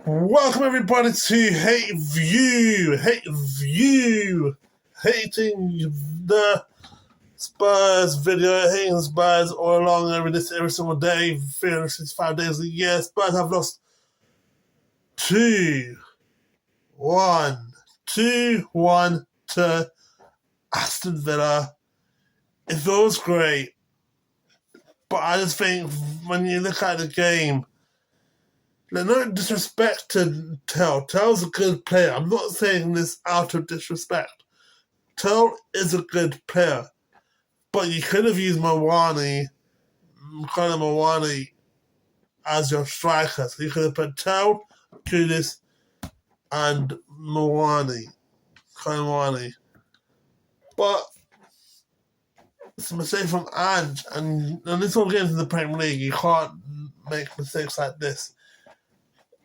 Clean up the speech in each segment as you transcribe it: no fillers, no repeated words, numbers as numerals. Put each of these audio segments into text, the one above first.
Welcome everybody to Hateview. Hating the Spurs video, hating the Spurs all along every single day, 365 days a year. Spurs have lost 2-1 to Aston Villa. It feels great, but I just think when you look at the game, no disrespect to Tell. Tell's a good player. I'm not saying this out of disrespect. Tell is a good player, but you could have used Mawani as your striker. So you could have put Tell, Kudus, and Mawani. But it's a mistake from Ange, and this all games in the Premier League, you can't make mistakes like this.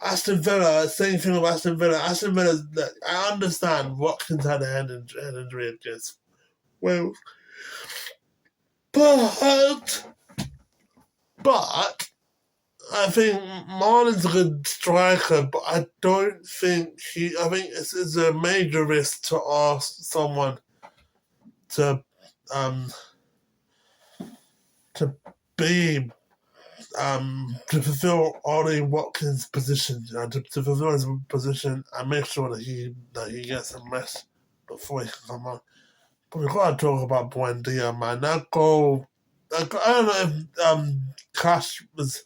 Aston Villa, same thing with Aston Villa. Aston Villa, I understand Watkins had a head injury against Wales. But I think Marlin's a good striker, but I don't think I think it's a major risk to ask someone to be to fulfill Ollie Watkins' position, to fulfill his position and make sure that he gets some rest before he can come on. But we've got to talk about Buendia, man. That goal, I don't know if Cash was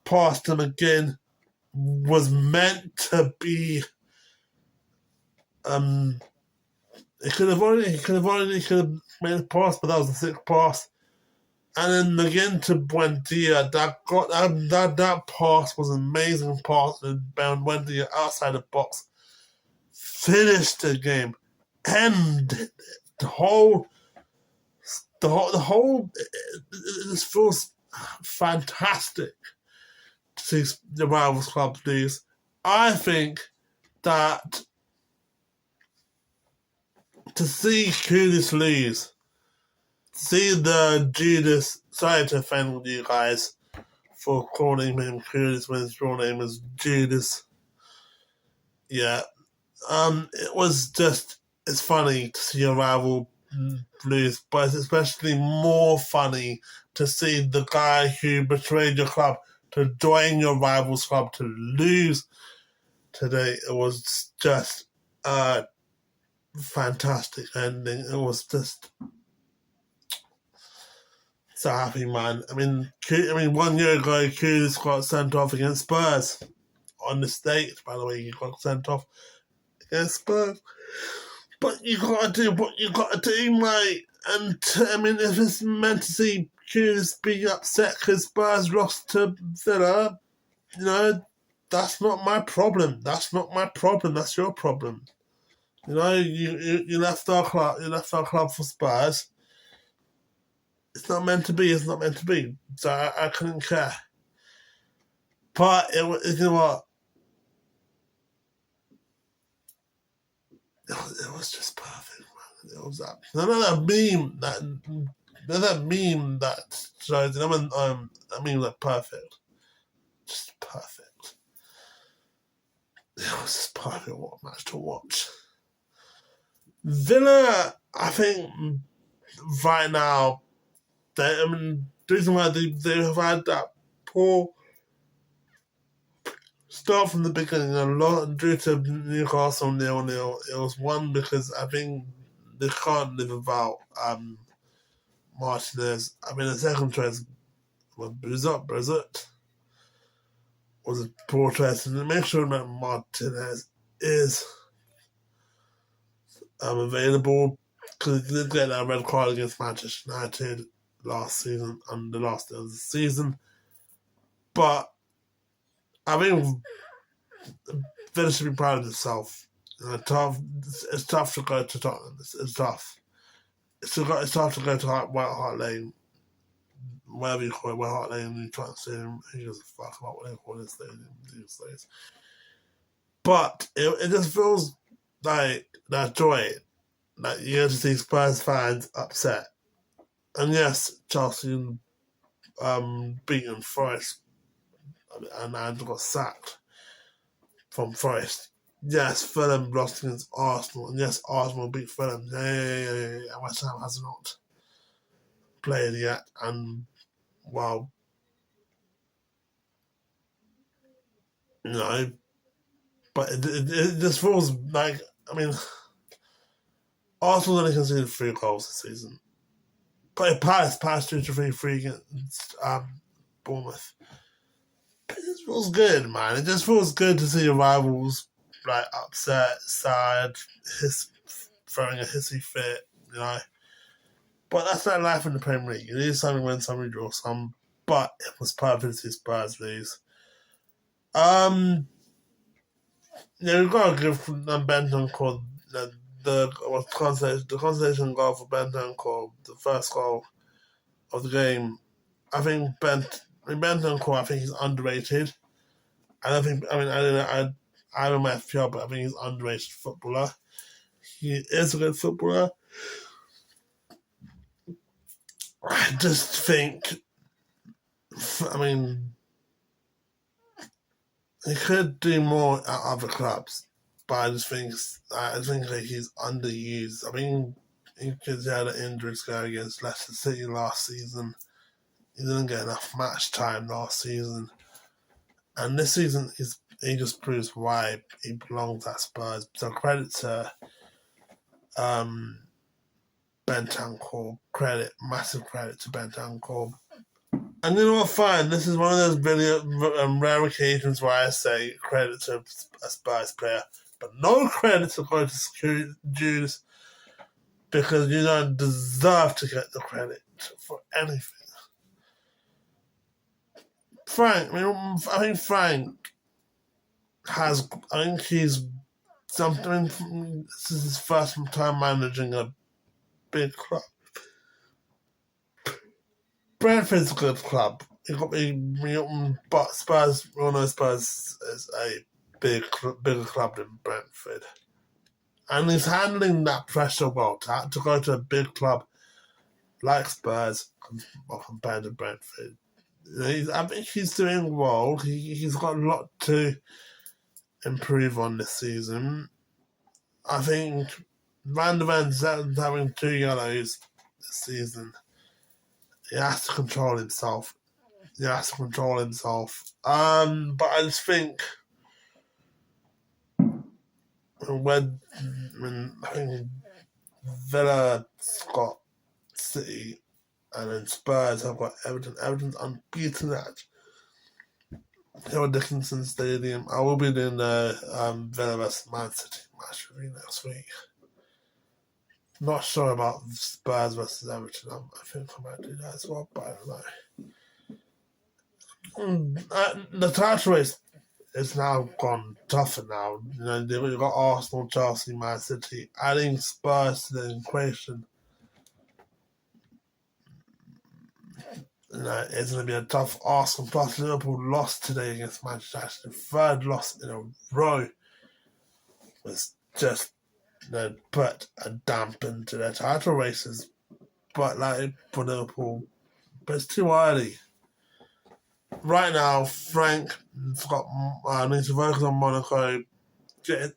past him again, was meant to be. He could have made a pass, but that was the sixth pass. And then again to Buendia, that pass was an amazing pass, and Buendia outside the box finished the game, ended the whole. It just feels fantastic to see the rivals club lose. I think that to see Kudus lose, see the Judas, sorry to offend you guys for calling him Kudus when his real name is Judas. Yeah. It's funny to see a rival lose, but it's especially more funny to see the guy who betrayed your club to join your rival's club to lose today. It was just a fantastic ending. It was just so happy, man. I mean, 1 year ago, Kudus got sent off against Spurs on the stage. By the way, he got sent off against Spurs. But you gotta do what you gotta do, mate. And if it's meant to see Kudus being upset because Spurs lost to Villa, that's not my problem. That's your problem. You left our club. You left our club for Spurs. It's not meant to be. So I couldn't care. But you know what? It was just perfect, man. It was that. Another meme that shows. I mean, like perfect, just perfect. It was just perfect. What match to watch. Villa, I think, right now, the reason why they have had that poor start from the beginning, a lot due to Newcastle 0-0. It was one because I think they can't live without Martinez. The second choice was Brezut was a poor choice, and to make sure that Martinez is available, because he did get that red card against Manchester United last season and the last day of the season. But I think Villa should be proud of itself. It's tough to go to Tottenham. It's tough. It's tough to go to White Hart Lane, whatever you call it, White Hart Lane, you try to say who gives a fuck about what they call this stadium these days. But it just feels like that joy that you get to see Spurs fans upset. And yes, Chelsea beaten Forest and got sacked. from Forest. Yes, Fulham lost against Arsenal, and yes, Arsenal beat Fulham. Yeah. West Ham has not played yet, and well, but it just feels like, Arsenal only conceded 3 goals this season. But it passed 2-3 against Bournemouth. But it just feels good, man. It just feels good to see your rivals upset, sad, throwing a hissy fit. But that's like life in the Premier League. It is some win, some draw, some. But it was perfect to see Spurs lose. We've got to give Bentancur the consolation goal for Bentancur, the first goal of the game. I think Bentancur, I think he's underrated. I don't think, I don't know, I don't know FPL, but I think he's an underrated footballer. He is a good footballer. I just think, he could do more at other clubs, but I just think he's underused. Because he had an injury scare against Leicester City last season. He didn't get enough match time last season. And this season, he just proves why he belongs at Spurs. So credit to Bentancur. Massive credit to Bentancur. And you know what, fine, this is one of those really rare occasions where I say credit to a Spurs player, but no credit to go to Jude, because you don't deserve to get the credit for anything. Frank, I think Frank he's something. This is his first time managing a big club. Brentford's a good club. But Spurs, we all know Spurs is a bigger club than Brentford. And he's handling that pressure well. To go to a big club like Spurs compared to Brentford. I think he's doing well. He's got a lot to improve on this season. I think Van der Ven's having 2 yellows this season. He has to control himself. But I just think I think Villa's got City, and then Spurs have got Everton. Everton's unbeaten at Howard Dickinson Stadium. I will be doing the Villa vs Man City match review next week. Not sure about Spurs versus Everton. I think I might do that as well, but I don't know. The title race is now gone tougher now. You've got Arsenal, Chelsea, Man City. Adding Spurs to the equation, it's going to be a tough Arsenal. Plus, Liverpool lost today against Manchester United. Third loss in a row was just put a damp into their title races. But for Liverpool, but it's too early. Right now, Frank needs to focus on Monaco, get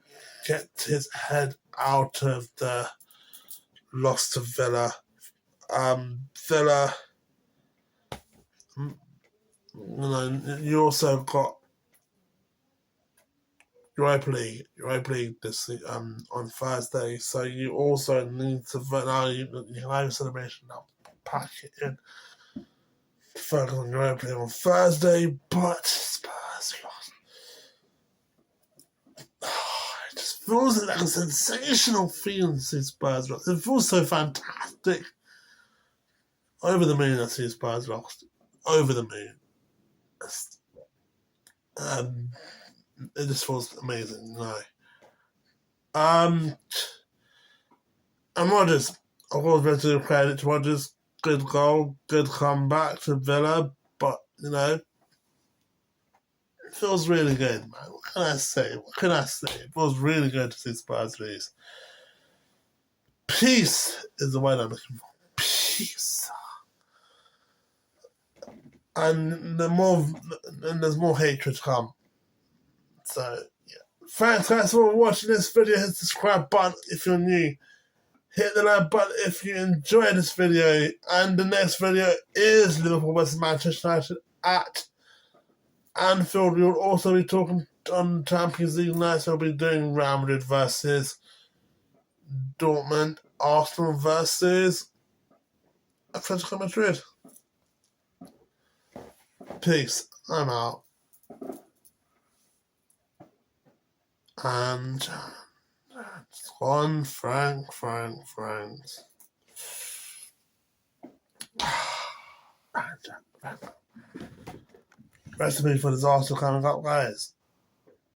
his head out of the loss to Villa. Villa, you also got Europa League this on Thursday, so you also need to now you can have a celebration now, pack it in. Focus on Europa League on Thursday, but Spurs lost. It just feels like a sensational feeling to see Spurs lost. It feels so fantastic. Over the moon, I see Spurs lost. Over the moon. It just feels amazing. And Rodgers, of course, we have to give credit to Rodgers. Good goal, good comeback to Villa, but it feels really good, man. What can I say? It feels really good to see Spurs lose. Peace is the word I'm looking for. Peace. And there's more hatred to come. So, yeah. Thanks guys for watching this video. Hit the subscribe button if you're new. Hit the like button if you enjoyed this video. And the next video is Liverpool vs Manchester United at Anfield. We will also be talking on Champions League nights. We'll be doing Real Madrid versus Dortmund, Arsenal versus Atletico Madrid. Peace. I'm out. And one Franks. Recipe for disaster coming up, guys.